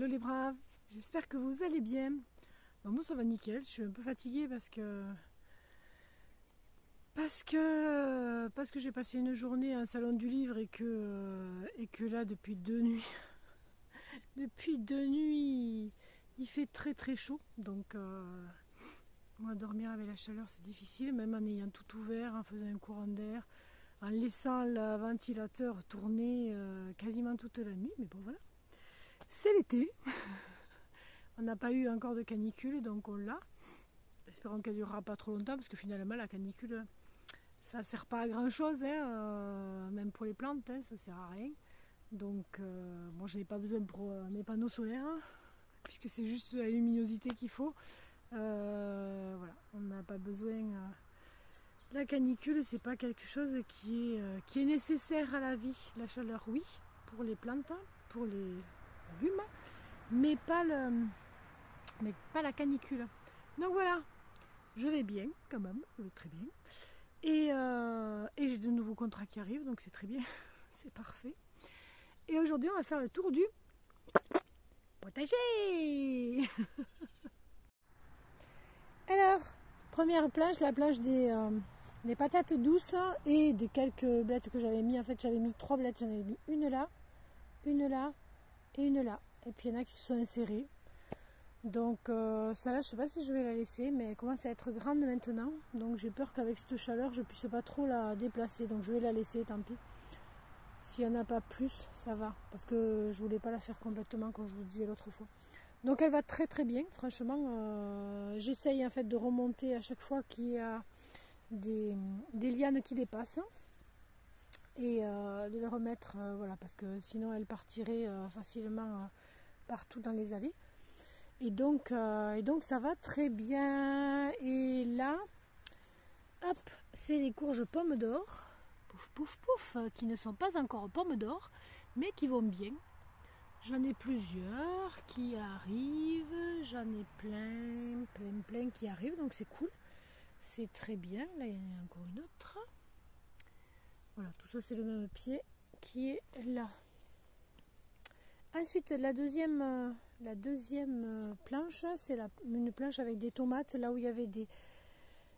les braves, j'espère que vous allez bien. Bon, moi ça va nickel, je suis un peu fatiguée parce que j'ai passé une journée à un salon du livre et que là depuis 2 nuits, depuis 2 nuits il fait très très chaud. Donc moi dormir avec la chaleur c'est difficile, même en ayant tout ouvert, en faisant un courant d'air, en laissant le ventilateur tourner quasiment toute la nuit, mais bon voilà. C'est l'été, on n'a pas eu encore de canicule donc on l'a. Espérons qu'elle ne durera pas trop longtemps parce que finalement la canicule ça ne sert pas à grand chose, hein, même pour les plantes, hein, ça ne sert à rien. Donc moi je n'ai pas besoin pour mes panneaux solaires hein, puisque c'est juste la luminosité qu'il faut. Voilà, on n'a pas besoin. La canicule c'est pas quelque chose qui est nécessaire à la vie. La chaleur oui, pour les plantes, pour les légumes, mais pas la canicule. Donc voilà, je vais bien quand même, je vais très bien. Et j'ai de nouveaux contrats qui arrivent, donc c'est très bien, c'est parfait. Et aujourd'hui, on va faire le tour du potager. Alors, première planche, la planche des patates douces et de quelques blettes que j'avais mis. En fait, j'avais mis 3 blettes, j'en avais mis une là et une là. Et puis il y en a qui se sont insérées. Donc celle-là, je sais pas si je vais la laisser, mais elle commence à être grande maintenant. Donc j'ai peur qu'avec cette chaleur, je puisse pas trop la déplacer. Donc je vais la laisser, tant pis. S'il n'y en a pas plus, ça va. Parce que je voulais pas la faire complètement, comme je vous disais l'autre fois. Donc elle va très très bien, franchement. J'essaye en fait de remonter à chaque fois qu'il y a des lianes qui dépassent. Et de les remettre, voilà, parce que sinon elle partirait facilement partout dans les allées. Et donc ça va très bien. Et là, hop, c'est les courges pommes d'or, pouf pouf pouf, qui ne sont pas encore pommes d'or, mais qui vont bien. J'en ai plusieurs qui arrivent, j'en ai plein qui arrivent, donc c'est cool. C'est très bien. Là, il y en a encore une autre. Voilà, tout ça c'est le même pied qui est là. Ensuite, la deuxième planche, c'est une planche avec des tomates, là où il y avait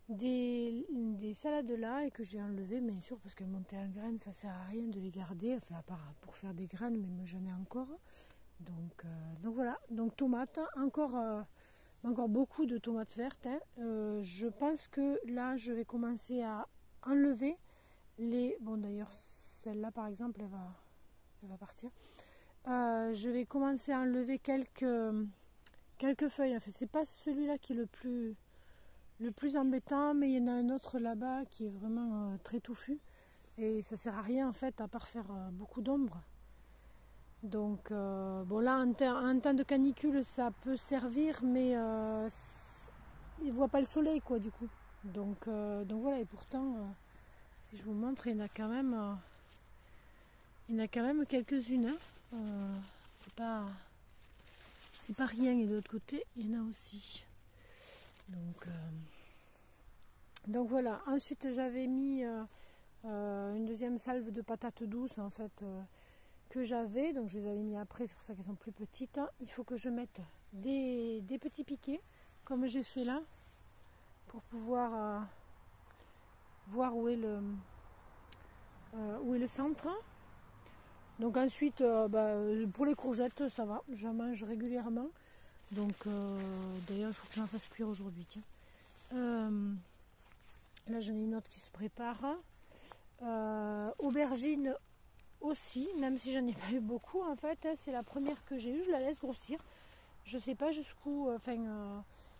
des salades là et que j'ai enlevé, bien sûr, parce qu'elles montaient en graines, ça sert à rien de les garder, enfin, à part pour faire des graines, mais j'en ai encore. Donc voilà, donc tomates, encore beaucoup de tomates vertes. Hein. Je pense que là, je vais commencer à enlever bon d'ailleurs, celle-là par exemple, elle va partir. Je vais commencer à enlever quelques feuilles. Enfin, c'est pas celui-là qui est le plus embêtant, mais il y en a un autre là-bas qui est vraiment très touffu. Et ça sert à rien en fait, à part faire beaucoup d'ombre. Donc, bon là, en temps de canicule, ça peut servir, mais il ne voit pas le soleil, quoi, du coup. Donc voilà, et pourtant, si je vous montre, il y en a quand même quelques-unes. Hein. C'est pas rien, et de l'autre côté il y en a aussi. Donc voilà. Ensuite j'avais mis une deuxième salve de patates douces en fait que j'avais, donc je les avais mis après, c'est pour ça qu'elles sont plus petites. Il faut que je mette des petits piquets comme j'ai fait là pour pouvoir voir où est le centre. Donc ensuite, pour les courgettes, ça va, j'en mange régulièrement. Donc d'ailleurs, il faut que j'en fasse cuire aujourd'hui. Tiens. Là, j'en ai une autre qui se prépare. Aubergine aussi, même si j'en ai pas eu beaucoup en fait. C'est la première que j'ai eue, je la laisse grossir. Je sais pas jusqu'où,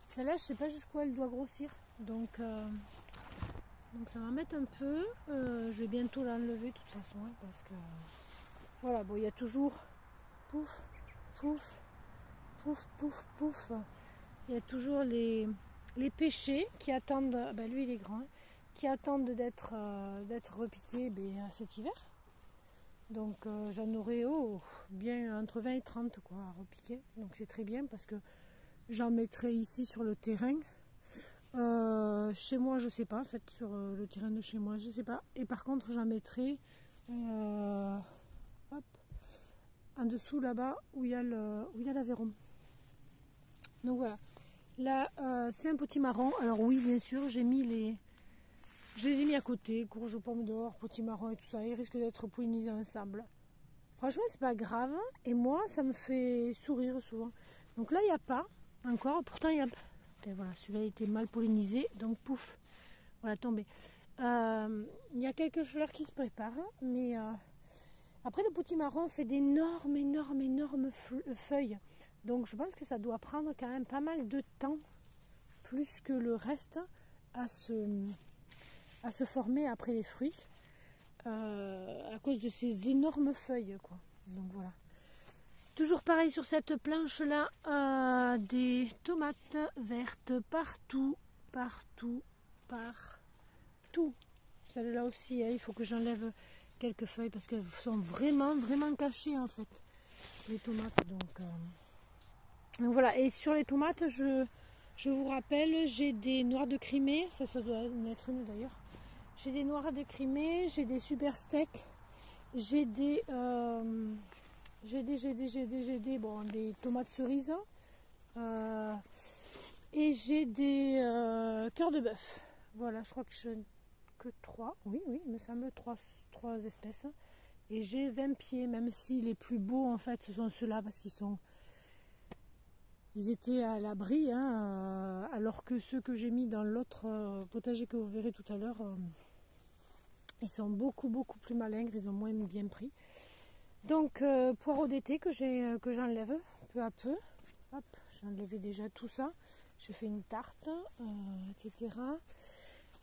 celle-là, je sais pas jusqu'où elle doit grossir. Donc ça m'embête un peu. Je vais bientôt l'enlever de toute façon, hein, parce que voilà, bon, il y a toujours pouf, pouf, pouf, pouf, pouf. Il y a toujours les pêchers qui attendent, lui il est grand, qui attendent d'être repiqués cet hiver. Donc j'en aurai bien entre 20 et 30 quoi, à repiquer. Donc c'est très bien parce que j'en mettrai ici sur le terrain. Chez moi je sais pas, en fait sur le terrain de chez moi je sais pas. Et par contre j'en mettrai en dessous là-bas où il y a l'aveyron. Donc voilà. Là, c'est un potimarron. Alors oui, bien sûr, je les ai mis à côté, courge, pomme d'or, potimarron et tout ça. Ils risquent d'être pollinisés ensemble. Franchement, c'est pas grave. Et moi, ça me fait sourire souvent. Donc là, il n'y a pas encore. Pourtant, il y a... Et voilà, celui-là était mal pollinisé. Donc pouf, voilà, tombé. Il y a quelques fleurs qui se préparent. Mais après, le potimarron fait d'énormes, énormes feuilles. Donc je pense que ça doit prendre quand même pas mal de temps, plus que le reste, à se former après les fruits, à cause de ces énormes feuilles, quoi. Donc voilà. Toujours pareil sur cette planche là, des tomates vertes partout. Celle-là aussi, hein, il faut que j'enlève quelques feuilles parce qu'elles sont vraiment cachées en fait, les tomates. Donc voilà, et sur les tomates, je vous rappelle, j'ai des noires de Crimée, ça doit en être une d'ailleurs. J'ai des noires de Crimée, j'ai des super steaks, j'ai des tomates cerises, et j'ai des cœurs de bœuf. Voilà, je crois que je n'ai que 3, oui, il me semble 3 espèces. Et j'ai 20 pieds, même si les plus beaux en fait ce sont ceux-là parce ils étaient à l'abri, hein, alors que ceux que j'ai mis dans l'autre potager que vous verrez tout à l'heure, ils sont beaucoup plus malingres, ils ont moins bien pris. Donc poireaux d'été que j'enlève peu à peu. Hop, j'ai enlevé déjà tout ça. Je fais une tarte, etc.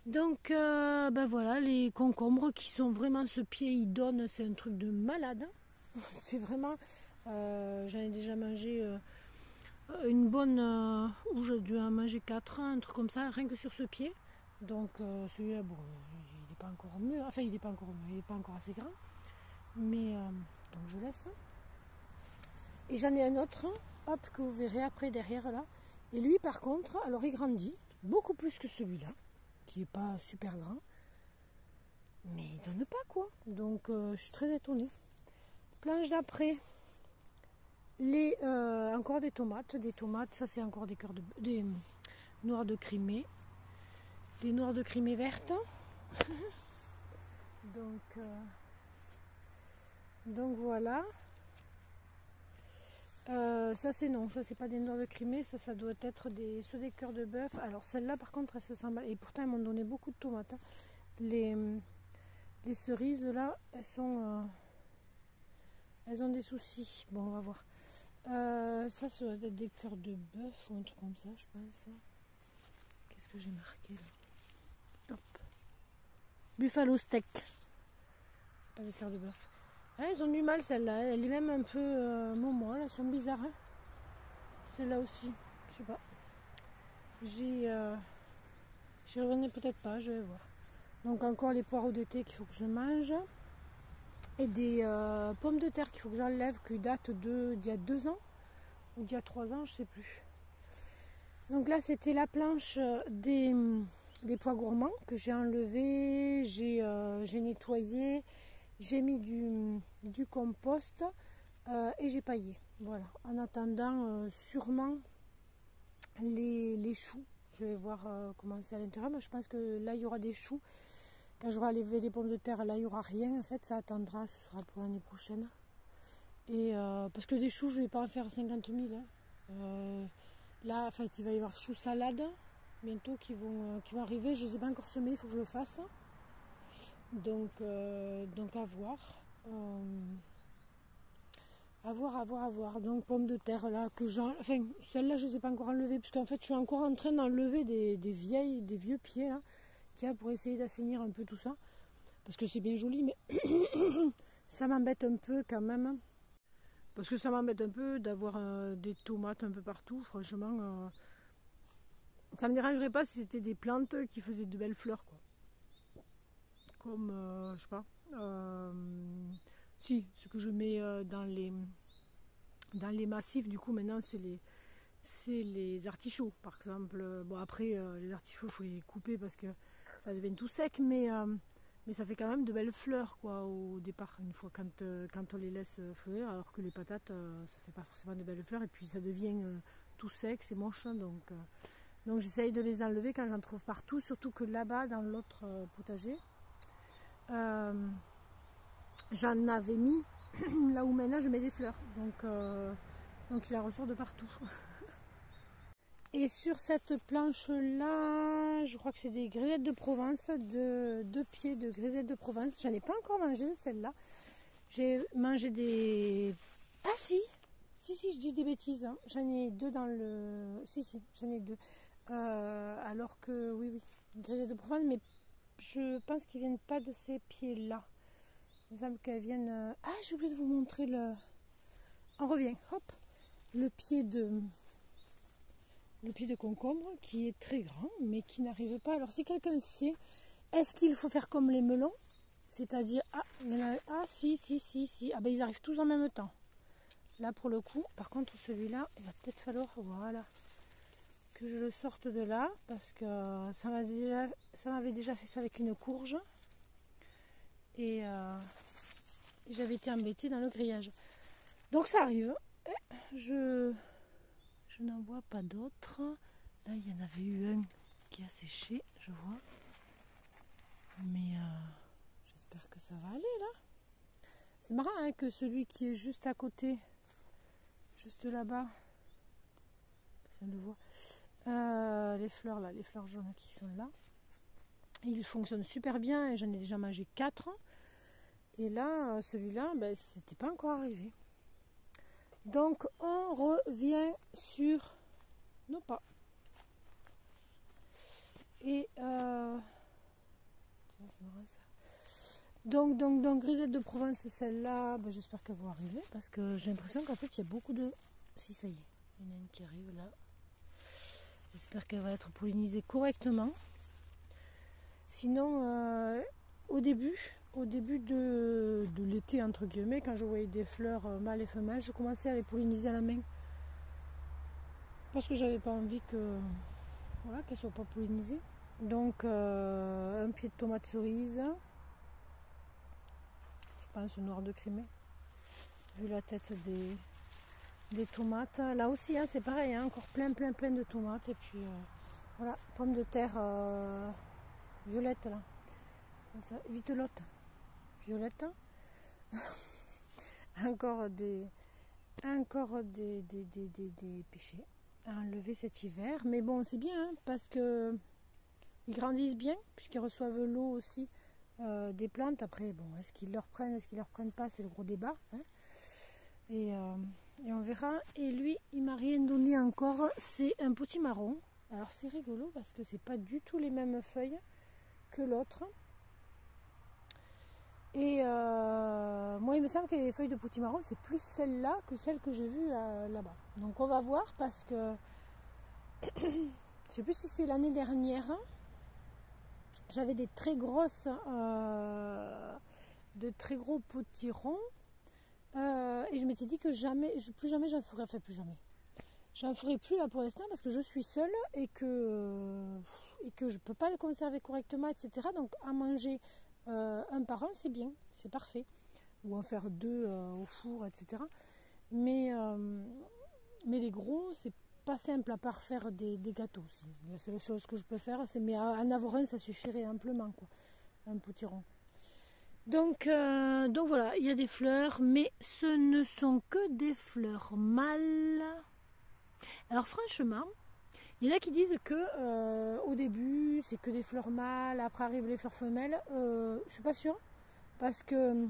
Donc ben voilà, les concombres qui sont vraiment, ce pied il donne, c'est un truc de malade. C'est vraiment, j'en ai déjà mangé une bonne, où j'ai dû en manger 4, un truc comme ça, rien que sur ce pied. Donc celui-là, bon, il n'est pas encore mûr, enfin il n'est pas encore assez grand. Mais donc je laisse. Et j'en ai un autre, hop, que vous verrez après derrière là. Et lui par contre, alors il grandit beaucoup plus que celui-là, qui n'est pas super grand. Mais il donne pas quoi. Donc je suis très étonnée. Planche d'après. Encore des tomates, ça c'est encore des noires de Crimée, des noires de Crimée vertes. donc voilà. Ça c'est pas des noires de Crimée, ça doit être des cœurs de bœuf. Alors celle-là par contre elle se sent mal, et pourtant elles m'ont donné beaucoup de tomates, hein. Les cerises là, elles ont des soucis. Bon, on va voir. Ça doit être des cœurs de bœuf ou un truc comme ça, je pense. Qu'est-ce que j'ai marqué là? Hop. Buffalo steak. C'est pas des cœurs de bœuf. Ah, elles ont du mal celle-là. Elle est même un peu momo, elles sont bizarres. Hein. Celle-là aussi. Je sais pas. J'y revenais peut-être pas, je vais voir. Donc encore les poireaux d'été qu'il faut que je mange. Et des pommes de terre qu'il faut que j'enlève, qui datent d'il y a 2 ans ou d'il y a 3 ans, je sais plus. Donc là c'était la planche des pois gourmands que j'ai enlevé, j'ai nettoyé, j'ai mis du compost et j'ai paillé. Voilà, en attendant sûrement les choux. Je vais voir comment c'est à l'intérieur, mais je pense que là il y aura des choux. Quand j'aurai enlevé les pommes de terre, là il n'y aura rien, en fait ça attendra, ce sera pour l'année prochaine. Et parce que des choux, je ne vais pas en faire 50 000. Hein. Là, en fait, il va y avoir choux salade bientôt qui vont arriver. Je ne les ai pas encore semés, il faut que je le fasse. Donc à voir. À voir. Donc pommes de terre là, enfin celle-là je ne les ai pas encore enlevées, parce qu'en fait je suis encore en train d'enlever des vieux pieds là, pour essayer d'assainir un peu tout ça. Parce que c'est bien joli, mais ça m'embête un peu quand même. Parce que ça m'embête un peu d'avoir des tomates un peu partout. Franchement, ça me dérangerait pas si c'était des plantes qui faisaient de belles fleurs, quoi. Comme, je sais pas. Si, ce que je mets dans les massifs, du coup, maintenant, c'est les artichauts, par exemple. Bon, après, les artichauts, il faut les couper parce que ça devient tout sec, mais Mais ça fait quand même de belles fleurs quoi au départ, une fois quand on les laisse fleurir, alors que les patates ça fait pas forcément de belles fleurs et puis ça devient tout sec, c'est moche. Donc j'essaye de les enlever quand j'en trouve partout, surtout que là-bas dans l'autre potager, j'en avais mis là où maintenant je mets des fleurs. Donc il en ressort de partout. Et sur cette planche-là, je crois que c'est des grisettes de Provence, deux pieds de grisettes de Provence. J'en ai pas encore mangé, celle-là. J'ai mangé des... Ah si, je dis des bêtises. Hein. J'en ai deux dans le... Si, j'en ai deux. Alors que, oui, grisettes de Provence, mais je pense qu'ils viennent pas de ces pieds-là. Il me semble qu'elles viennent... Ah, j'ai oublié de vous montrer le... On revient, hop. Le pied de concombre qui est très grand mais qui n'arrive pas. Alors si quelqu'un sait, est-ce qu'il faut faire comme les melons, c'est-à-dire si, ah ben ils arrivent tous en même temps. Là pour le coup, par contre celui-là, il va peut-être falloir voilà que je le sorte de là parce que ça m'avait déjà fait ça avec une courge et j'avais été embêtée dans le grillage. Donc ça arrive. Je n'en vois pas d'autres. Là, il y en avait eu un qui a séché, je vois. Mais j'espère que ça va aller là. C'est marrant hein, que celui qui est juste à côté, juste là-bas, on le voit, les fleurs là, les fleurs jaunes qui sont là, il fonctionne super bien et j'en ai déjà mangé 4. Et là, celui-là, ben, c'était pas encore arrivé. Donc on revient sur nos pas. Et donc grisette de Provence, celle-là, ben, j'espère qu'elle va arriver parce que j'ai l'impression qu'en fait il y a beaucoup de... Si ça y est, il y en a une qui arrive là. J'espère qu'elle va être pollinisée correctement. Sinon, au début de l'été, entre guillemets, quand je voyais des fleurs mâles et femelles, je commençais à les polliniser à la main. Parce que j'avais pas envie que voilà, qu'elles ne soient pas pollinisées. Donc, un pied de tomate cerise. Je pense noir de Crimée. Vu la tête des tomates. Là aussi, hein, c'est pareil, hein, encore plein de tomates. Et puis, voilà, pommes de terre violette là. Vitelotte. Violette. encore des péchés à enlever cet hiver. Mais bon, c'est bien hein, parce que ils grandissent bien puisqu'ils reçoivent l'eau aussi des plantes. Après, bon, est-ce qu'ils leur prennent, est-ce qu'ils leur prennent pas, c'est le gros débat. Hein. Et on verra. Et lui, il m'a rien donné encore. C'est un potimarron. Alors c'est rigolo parce que c'est pas du tout les mêmes feuilles que l'autre. Et moi, il me semble que les feuilles de potimarron, c'est plus celle-là que celle que j'ai vue là-bas. Donc on va voir parce que je sais plus si c'est l'année dernière. J'avais de très gros potirons. Et je m'étais dit que plus jamais j'en ferai. Enfin, plus jamais. J'en ferai plus là pour l'instant parce que je suis seule et que je peux pas les conserver correctement, etc. Donc à manger un par un, c'est bien, c'est parfait. Ou en faire 2 au four, etc. Mais les gros, c'est pas simple à part faire des gâteaux aussi. La seule chose que je peux faire, c'est mais en avoir un, ça suffirait amplement, quoi. Un potiron. Donc voilà, il y a des fleurs, mais ce ne sont que des fleurs mâles. Alors franchement, il y en a qui disent que au début c'est que des fleurs mâles, après arrivent les fleurs femelles. Je suis pas sûre parce que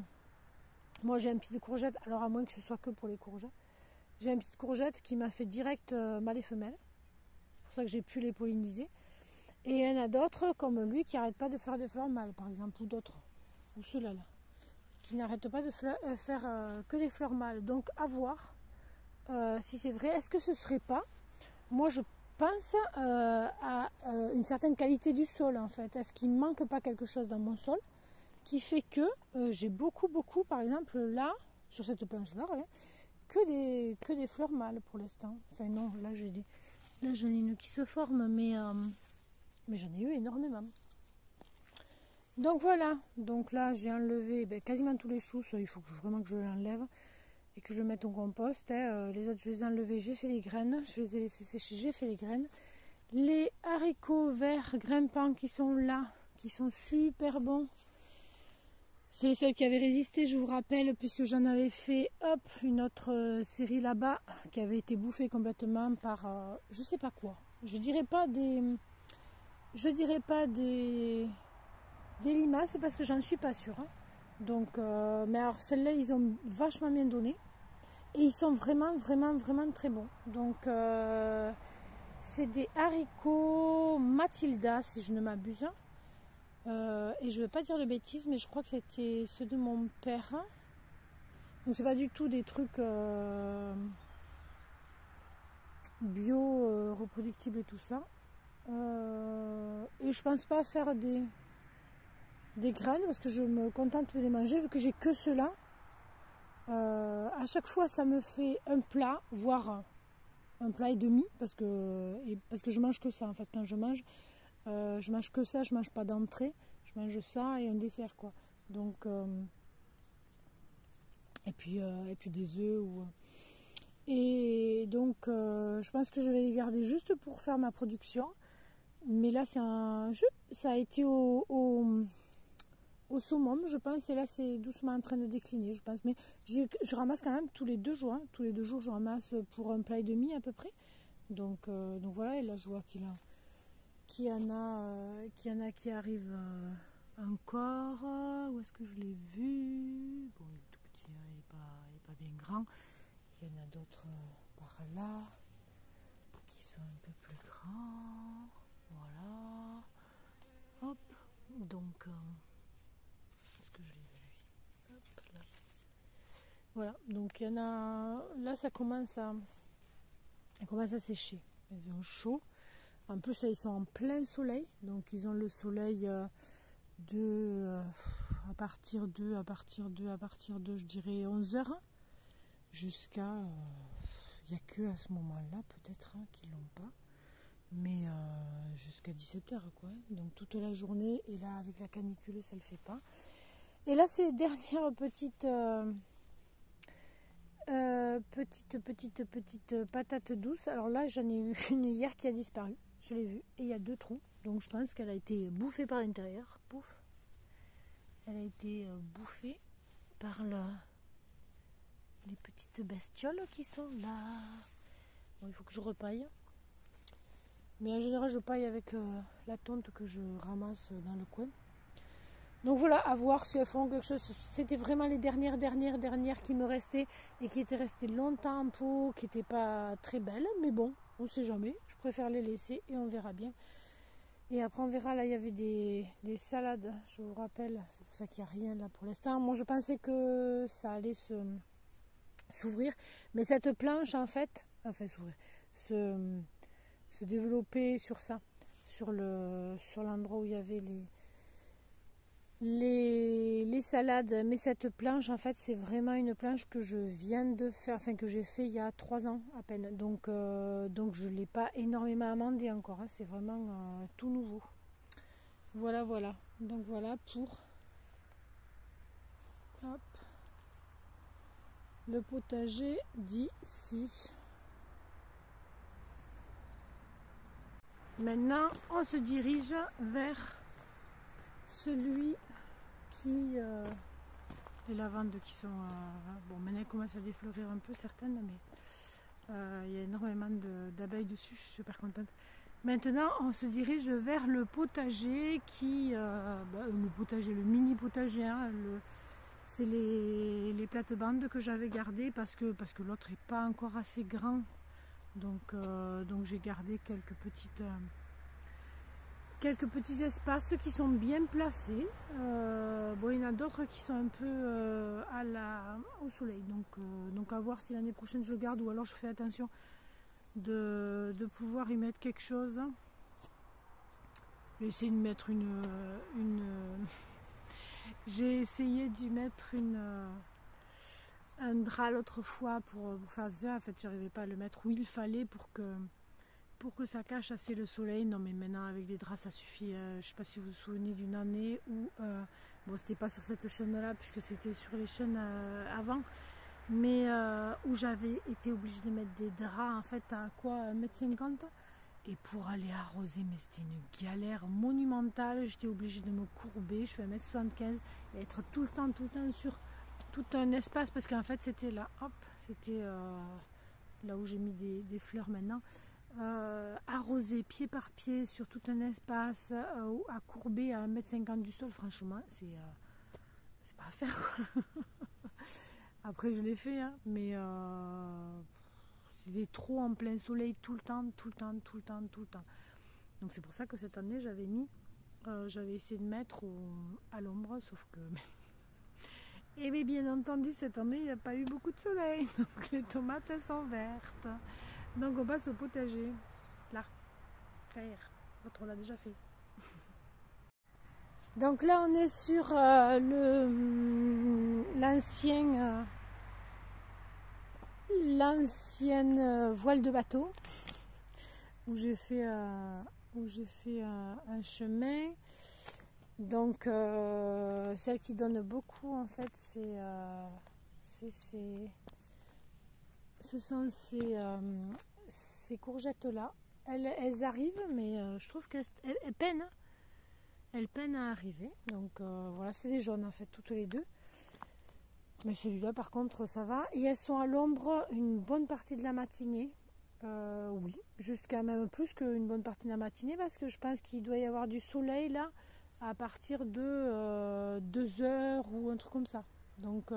moi j'ai un pied de courgette, alors à moins que ce soit que pour les courgettes. J'ai un pied de courgette qui m'a fait direct mâle et femelle. C'est pour ça que j'ai pu les polliniser. Et il y en a d'autres comme lui qui n'arrêtent pas de faire des fleurs mâles par exemple, ou d'autres, ou ceux-là là, qui n'arrêtent pas de faire que des fleurs mâles. Donc à voir si c'est vrai. Est-ce que ce serait pas, moi je pense à une certaine qualité du sol en fait. Est-ce qu'il ne manque pas quelque chose dans mon sol qui fait que j'ai beaucoup, par exemple là, sur cette planche-là, que des fleurs mâles pour l'instant. Enfin non, là j'en ai une qui se forme, mais j'en ai eu énormément. Donc voilà, donc là j'ai enlevé quasiment tous les choux, ça, il faut vraiment que je l'enlève et que je mette au compost. Hein. Les autres je les ai enlevés, j'ai fait les graines, je les ai laissés sécher, j'ai fait les graines. Les haricots verts grimpants qui sont là, qui sont super bons. C'est les seuls qui avaient résisté, je vous rappelle, puisque j'en avais fait une autre série là-bas qui avait été bouffée complètement par je sais pas quoi. Je dirais pas des limaces parce que j'en suis pas sûre. Hein. Donc, mais alors celles-là, ils ont vachement bien donné et ils sont vraiment, vraiment, vraiment très bons. Donc, c'est des haricots Matilda, si je ne m'abuse. Et je ne veux pas dire de bêtises, mais je crois que c'était ceux de mon père. Donc, c'est pas du tout des trucs bio, reproductibles et tout ça. Et je pense pas faire des graines parce que je me contente de les manger vu que j'ai que ceux-là. À chaque fois ça me fait un plat, voire un plat et demi parce que je mange que ça en fait quand je mange que ça, je mange pas d'entrée, je mange ça et un dessert quoi. Donc et puis des œufs et donc je pense que je vais les garder juste pour faire ma production. Mais là c'est un jeu, ça a été au summum, je pense, et là c'est doucement en train de décliner, je pense. Mais je ramasse quand même tous les 2 jours. Hein. Tous les 2 jours, je ramasse pour un plat et demi à peu près. Donc voilà, et là je vois qu'il y en a qui arrivent encore. Où est-ce que je l'ai vu? Bon, il est tout petit, hein, il est pas bien grand. Il y en a d'autres par là qui sont un peu plus grands. Voilà. Hop. Donc. Que je l'ai vu. Hop, là. Voilà, donc il y en a. Là, ça commence à sécher. Ils ont chaud. En plus, là, ils sont en plein soleil. Donc, ils ont le soleil à partir de, je dirais 11 h jusqu'à. Il n'y a que à ce moment-là, peut-être, hein, qu'ils l'ont pas. Mais jusqu'à 17 h, quoi. Donc, toute la journée. Et là, avec la canicule, ça ne le fait pas. Et là, c'est les dernières petites patates douces. Alors là, j'en ai eu une hier qui a disparu. Je l'ai vue. Et il y a 2 trous. Donc je pense qu'elle a été bouffée par l'intérieur. Pouf. Elle a été bouffée par les petites bestioles qui sont là. Bon, il faut que je repaille. Mais en général, je paille avec la tonte que je ramasse dans le coin. Donc voilà, à voir si elles font quelque chose. C'était vraiment les dernières qui me restaient et qui étaient restées longtemps en pot, qui n'étaient pas très belles. Mais bon, on ne sait jamais. Je préfère les laisser et on verra bien. Et après on verra, là il y avait des salades, je vous rappelle. C'est pour ça qu'il n'y a rien là pour l'instant. Moi je pensais que ça allait s'ouvrir. Mais cette planche en fait, enfin s'ouvrir, se développer sur ça. Sur l'endroit où il y avait les salades, mais cette planche en fait c'est vraiment une planche que je viens de faire, enfin que j'ai fait il y a 3 ans à peine, donc je ne l'ai pas énormément amendé encore, hein. C'est vraiment tout nouveau. Voilà, donc voilà pour hop, le potager d'ici. Maintenant on se dirige vers celui qui les lavandes qui sont bon, maintenant elles commencent à défleurir un peu certaines, mais il y a énormément d'abeilles dessus, je suis super contente. Maintenant on se dirige vers le potager le mini potager, hein, c'est les plates-bandes que j'avais gardées parce que l'autre n'est pas encore assez grand, donc j'ai gardé quelques petits espaces qui sont bien placés. Bon, il y en a d'autres qui sont un peu au soleil. Donc à voir si l'année prochaine je garde ou alors je fais attention de pouvoir y mettre quelque chose. J'ai essayé de mettre j'ai essayé d'y mettre un drap l'autre fois pour faire ça. En fait, j'arrivais pas à le mettre où il fallait pour que pour que ça cache assez le soleil. Non mais maintenant avec les draps ça suffit. Je sais pas si vous vous souvenez d'une année où, bon c'était pas sur cette chaîne là puisque c'était sur les chaînes avant, mais où j'avais été obligée de mettre des draps en fait à quoi 1,50 m. Et pour aller arroser, mais c'était une galère monumentale. J'étais obligée de me courber, je fais 1,75 m et être tout le temps sur tout un espace parce qu'en fait c'était là, hop, c'était là où j'ai mis des fleurs maintenant. Arroser pied par pied sur tout un espace, à courber à 1,50 m du sol, franchement, c'est pas à faire quoi. Après je l'ai fait, hein, mais c'était trop en plein soleil tout le temps. Donc c'est pour ça que cette année j'avais essayé de mettre à l'ombre, sauf que et bien entendu cette année il n'y a pas eu beaucoup de soleil, donc les tomates elles sont vertes. Donc on passe au potager, là, derrière, l'autre on l'a déjà fait. Donc là on est sur l'ancienne voile de bateau où j'ai fait un chemin. Donc celle qui donne beaucoup en fait ce sont ces courgettes là. Elles arrivent mais je trouve qu'elles peinent. Elles peinent à arriver. Donc voilà, c'est des jaunes en fait toutes les deux. Mais celui-là par contre ça va. Et elles sont à l'ombre une bonne partie de la matinée. Oui, jusqu'à même plus qu'une bonne partie de la matinée parce que je pense qu'il doit y avoir du soleil là à partir de 2 heures ou un truc comme ça. Donc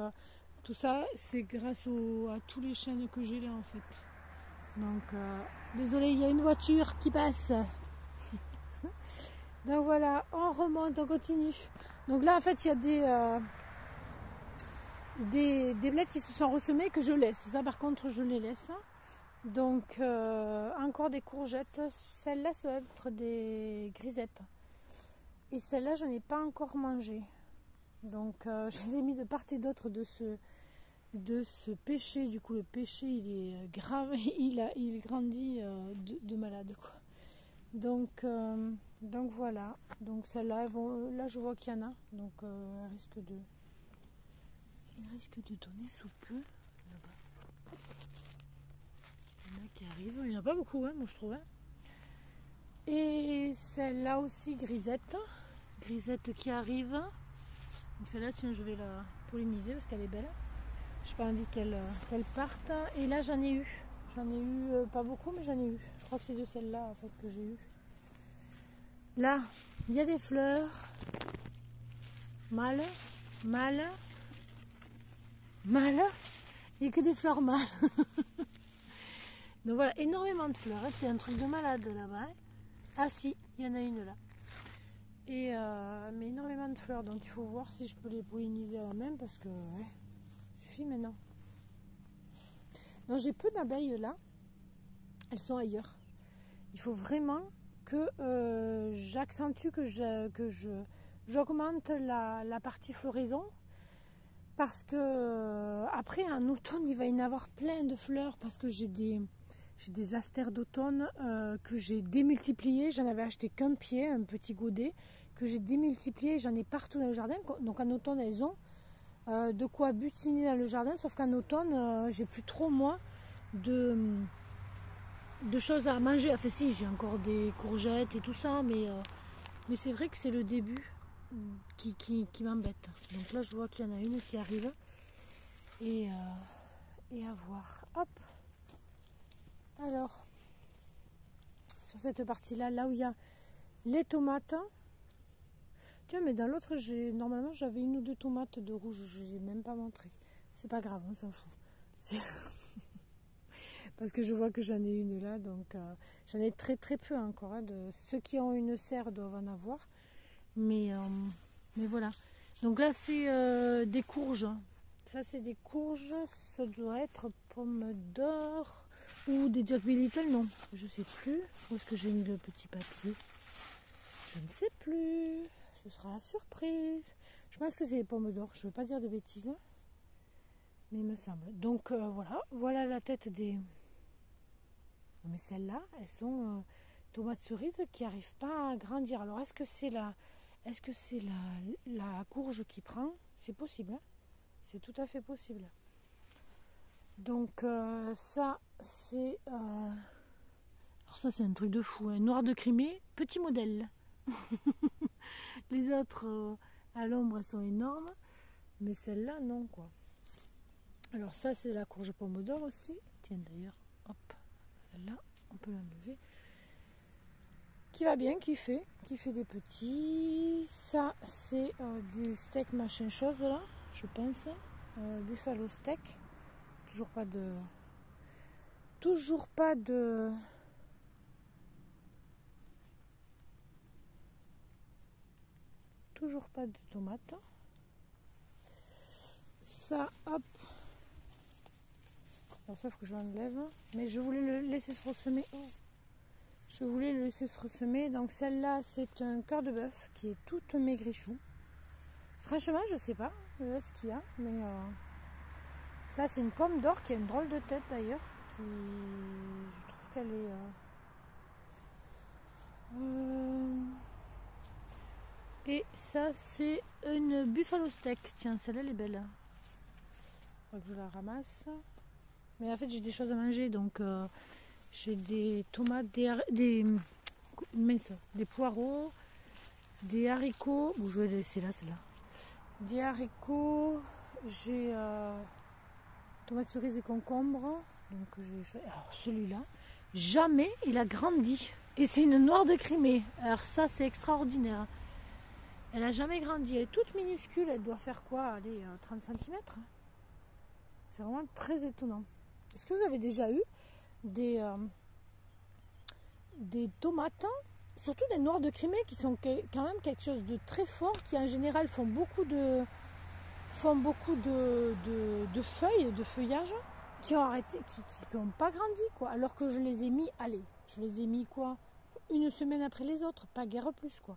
tout ça c'est grâce à tous les chênes que j'ai là en fait. Donc désolé, il y a une voiture qui passe. Donc voilà, on remonte, on continue. Donc là en fait il y a des blettes qui se sont ressemées que je laisse. Ça par contre je les laisse. Donc encore des courgettes. Celles-là ça va être des grisettes. Et celle-là, je n'ai pas encore mangé. Donc, je les ai mis de part et d'autre de ce pêcher. Du coup, le pêcher, il est grave. Il grandit de malade, quoi. Donc voilà. Donc, celle-là, là, je vois qu'il y en a. Donc, elle risque de donner sous peu. Là-bas. Il y en a qui arrivent. Il n'y en a pas beaucoup, hein, moi, je trouve. Hein. Et celle-là aussi, grisette qui arrive. Donc celle-là, tiens, je vais la polliniser parce qu'elle est belle. J'ai pas envie qu'elle parte. Et là, j'en ai eu. Pas beaucoup, mais j'en ai eu. Je crois que c'est de celle-là en fait que j'ai eu. Là, il y a des fleurs. Mâles. Il n'y a que des fleurs mâles. Donc voilà, énormément de fleurs. C'est un truc de malade là-bas. Ah si, il y en a une là. Et mais énormément de fleurs, donc il faut voir si je peux les polliniser à la main parce que ouais, suffit maintenant. Donc j'ai peu d'abeilles là, elles sont ailleurs. Il faut vraiment que j'accentue, que j'augmente la partie floraison parce que après en automne il va y en avoir plein de fleurs parce que j'ai des astères d'automne que j'ai démultipliées. J'en avais acheté qu'un pied, un petit godet, que j'ai démultiplié. J'en ai partout dans le jardin. Donc en automne, elles ont de quoi butiner dans le jardin. Sauf qu'en automne, j'ai plus trop, moi, de choses à manger. Enfin si, j'ai encore des courgettes et tout ça. Mais c'est vrai que c'est le début qui m'embête. Donc là, je vois qu'il y en a une qui arrive. Et à voir. Hop. Alors, sur cette partie-là, là où il y a les tomates. Tiens, mais dans l'autre, normalement, j'avais 1 ou 2 tomates de rouge. Je ne les ai même pas montré. C'est pas grave, on s'en fout. Parce que je vois que j'en ai une là. Donc, j'en ai très très peu encore. Hein, ceux qui ont une serre doivent en avoir. Mais voilà. Donc là, c'est des courges. Ça, c'est des courges. Ça doit être pommes d'or. Ou des Jack Little, non, je sais plus. Où est-ce que j'ai mis le petit papier? Je ne sais plus. Ce sera la surprise. Je pense que c'est les pommes d'or. Je ne veux pas dire de bêtises. Mais il me semble. Donc voilà la tête Mais celles-là, elles sont tomates cerises qui n'arrivent pas à grandir. Alors est-ce que c'est la courge qui prend? C'est possible, hein, c'est tout à fait possible. Donc ça c'est alors ça c'est un truc de fou, hein. Noir de Crimée, petit modèle. Les autres à l'ombre elles sont énormes, mais celle-là non quoi. Alors ça c'est la courge pomme d'or aussi. Tiens d'ailleurs, hop, celle-là on peut l'enlever. Qui va bien, qui fait des petits. Ça c'est du steak machin chose là, je pense. Buffalo steak. Toujours pas de tomates. Ça, hop. Alors ça, il faut que je l'enlève. Mais je voulais le laisser se ressemer. Je voulais le laisser se ressemer. Donc celle-là, c'est un cœur de bœuf qui est toute maigrichou. Franchement, je sais pas ce qu'il y a. Mais ça, c'est une pomme d'or qui a une drôle de tête d'ailleurs. Je trouve qu'elle est... Et ça, c'est une buffalo steak. Tiens, celle-là, elle est belle. Il faut que je la ramasse. Mais en fait, j'ai des choses à manger. Donc, j'ai des tomates, des poireaux, des haricots. Bon, je vais laisser là, celle-là. Des haricots. J'ai tomates cerises et concombres. Donc, alors, celui-là, jamais il a grandi. Et c'est une noire de Crimée. Alors, ça, c'est extraordinaire. Elle n'a jamais grandi, elle est toute minuscule, elle doit faire quoi? Allez, 30 cm. C'est vraiment très étonnant. Est-ce que vous avez déjà eu des tomates, surtout des noires de Crimée, qui sont quand même quelque chose de très fort, qui en général font beaucoup de feuilles, de feuillage, qui ont arrêté, qui n'ont pas grandi, quoi. Alors que je les ai mis, quoi, une semaine après les autres, pas guère plus, quoi.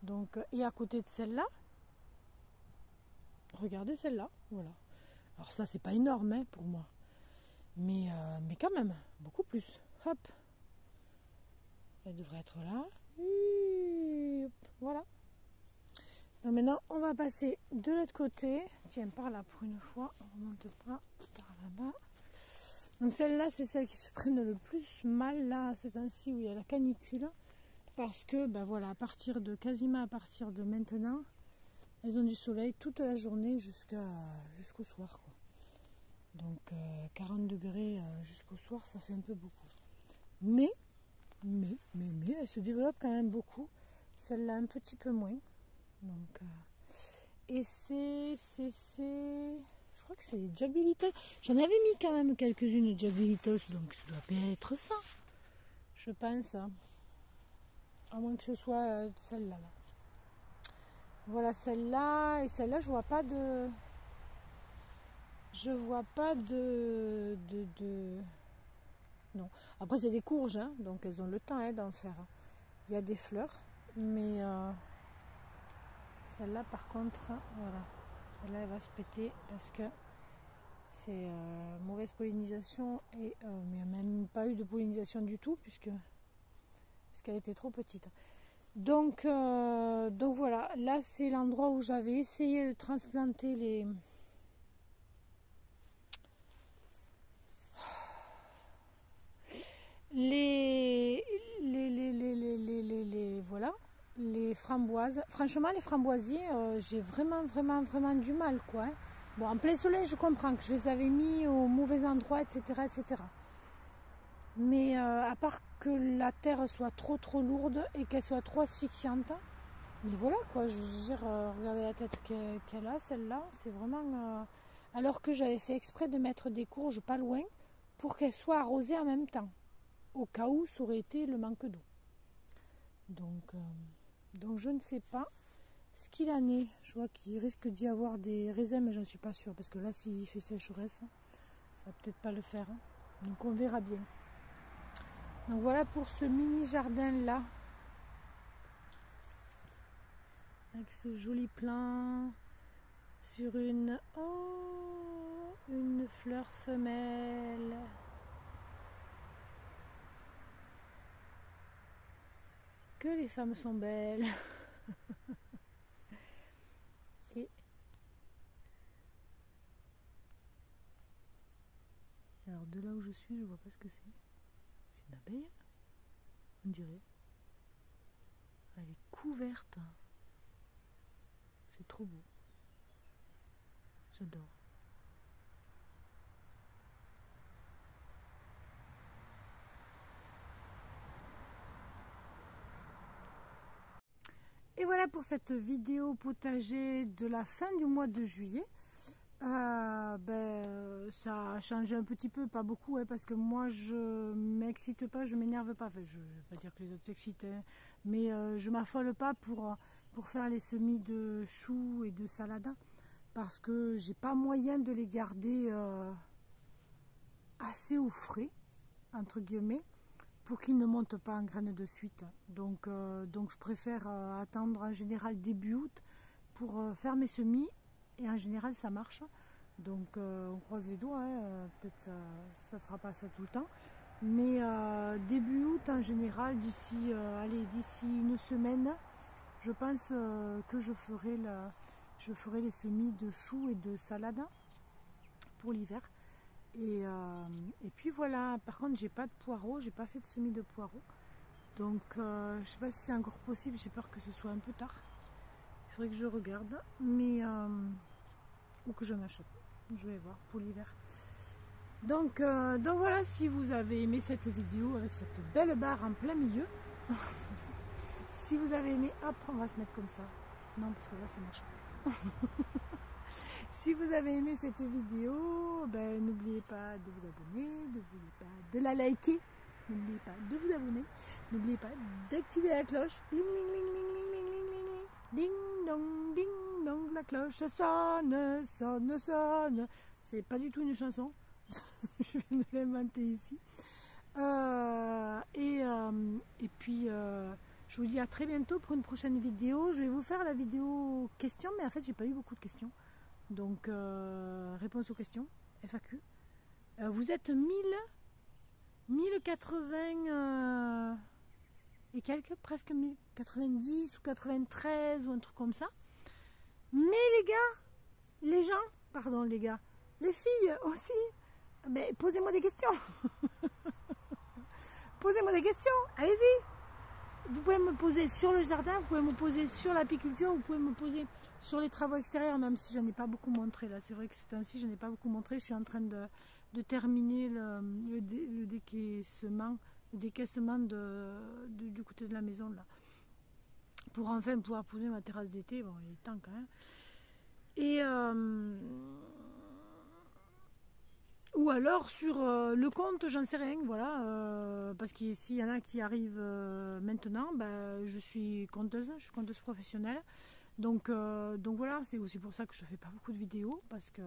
Donc, et à côté de celle-là, regardez celle-là, voilà. Alors ça, c'est pas énorme hein, pour moi, mais quand même, beaucoup plus. Hop, elle devrait être là. Hop, voilà. Donc maintenant, on va passer de l'autre côté. Tiens, par là pour une fois, on remonte pas par là-bas. Donc celle-là, c'est celle qui se prennent le plus mal là, ces temps-ci où il y a la canicule. Parce que, ben voilà, quasiment à partir de maintenant, elles ont du soleil toute la journée jusqu'au soir, quoi. Donc 40 degrés jusqu'au soir, ça fait un peu beaucoup. Mais, elles se développent quand même beaucoup. Celle-là, un petit peu moins. Donc, et je crois que c'est les Jack Little. J'en avais mis quand même quelques-unes Jack Little, donc ça doit bien être ça, je pense. À moins que ce soit celle-là. Là. Voilà celle-là. Et celle-là, je vois pas de... Non. Après, c'est des courges, hein, donc elles ont le temps hein, d'en faire. Il y a des fleurs. Mais celle-là, par contre, voilà. Celle-là, elle va se péter parce que c'est mauvaise pollinisation. Et il n'y a même pas eu de pollinisation du tout puisqu'elle était trop petite. Donc voilà, là c'est l'endroit où j'avais essayé de transplanter voilà, les framboises. Franchement, les framboisiers, j'ai vraiment du mal, quoi. Hein. Bon, en plein soleil, je comprends que je les avais mis au mauvais endroit, etc., etc. Mais à part que la terre soit trop lourde et qu'elle soit trop asphyxiante. Mais voilà quoi, je veux dire, regardez la tête qu'elle a, celle-là, c'est vraiment... alors que j'avais fait exprès de mettre des courges pas loin pour qu'elles soient arrosées en même temps, au cas où ça aurait été le manque d'eau. Donc je ne sais pas ce qu'il en est. Je vois qu'il risque d'y avoir des raisins, mais je ne suis pas sûre, parce que là, s'il fait sécheresse, ça va peut-être pas le faire. Hein. Donc on verra bien. Donc voilà pour ce mini jardin là, avec ce joli plan sur une fleur femelle. Que les femmes sont belles. Et alors de là où je suis, je vois pas ce que c'est. C'est une abeille, on dirait. Elle est couverte. C'est trop beau. J'adore. Et voilà pour cette vidéo potager de la fin du mois de juillet. Ça a changé un petit peu, pas beaucoup, hein, parce que moi je m'excite pas, je m'énerve pas. Enfin, je ne vais pas dire que les autres s'excitent, hein, mais je m'affole pas pour faire les semis de choux et de salade, parce que j'ai pas moyen de les garder assez au frais, entre guillemets, pour qu'ils ne montent pas en graines de suite. Donc je préfère attendre en général début août pour faire mes semis, et en général ça marche. Donc on croise les doigts, hein, peut-être ça fera pas ça tout le temps, mais début août en général, d'ici une semaine, je pense que je ferai les semis de choux et de salade pour l'hiver. Et puis voilà. Par contre, j'ai pas de poireaux, j'ai pas fait de semis de poireaux, donc je sais pas si c'est encore possible. J'ai peur que ce soit un peu tard, il faudrait que je regarde, mais ou que j'en achète, je vais voir pour l'hiver. Donc voilà, si vous avez aimé cette vidéo avec cette belle barre en plein milieu, si vous avez aimé, hop, on va se mettre comme ça, non parce que là c'est moche. Si vous avez aimé cette vidéo, n'oubliez pas de vous abonner, n'oubliez pas de la liker, n'oubliez pas de vous abonner, n'oubliez pas d'activer la cloche. Ding, ding, ding, ding, ding, ding, ding, ding dong, la cloche sonne, sonne, sonne. C'est pas du tout une chanson, je viens de l'inventer ici. Et puis je vous dis à très bientôt pour une prochaine vidéo. Je vais vous faire la vidéo questions, mais en fait j'ai pas eu beaucoup de questions. Donc, réponse aux questions, FAQ. Vous êtes 1080 et quelques, presque 1090 ou 93 ou un truc comme ça. Mais les gars, les filles aussi, posez-moi des questions. Posez-moi des questions, allez-y. Vous pouvez me poser sur le jardin, vous pouvez me poser sur l'apiculture, vous pouvez me poser sur les travaux extérieurs, même si je n'en ai pas beaucoup montré. Là, c'est vrai que c'est ainsi, je n'ai pas beaucoup montré. Je suis en train de terminer le décaissement du côté de la maison, là, pour enfin pouvoir poser ma terrasse d'été. Bon, il est temps quand même. Et ou alors sur le compte, j'en sais rien, voilà, parce que s'il y en a qui arrivent maintenant, je suis conteuse professionnelle, donc voilà, c'est aussi pour ça que je ne fais pas beaucoup de vidéos, parce que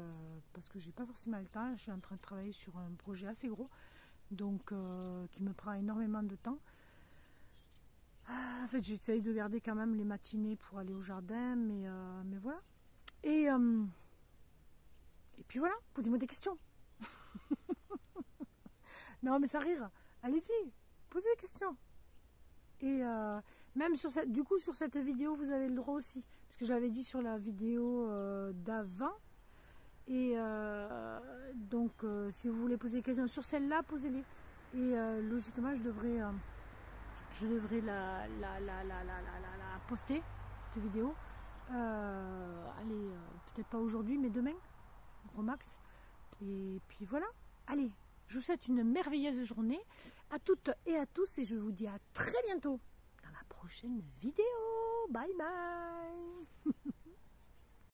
j'ai pas forcément le temps. Je suis en train de travailler sur un projet assez gros, donc qui me prend énormément de temps. En fait, j'essaye de garder quand même les matinées pour aller au jardin, mais voilà. Et puis voilà, posez-moi des questions. Non mais ça rire, allez-y, posez des questions. Et même sur cette vidéo vous avez le droit aussi, parce que j'avais dit sur la vidéo d'avant. Et donc si vous voulez poser des questions sur celle-là, posez-les. Et logiquement je devrais la poster, cette vidéo. Allez, peut-être pas aujourd'hui, mais demain, gros max. Et puis voilà, allez, je vous souhaite une merveilleuse journée à toutes et à tous, et je vous dis à très bientôt dans la prochaine vidéo. Bye bye.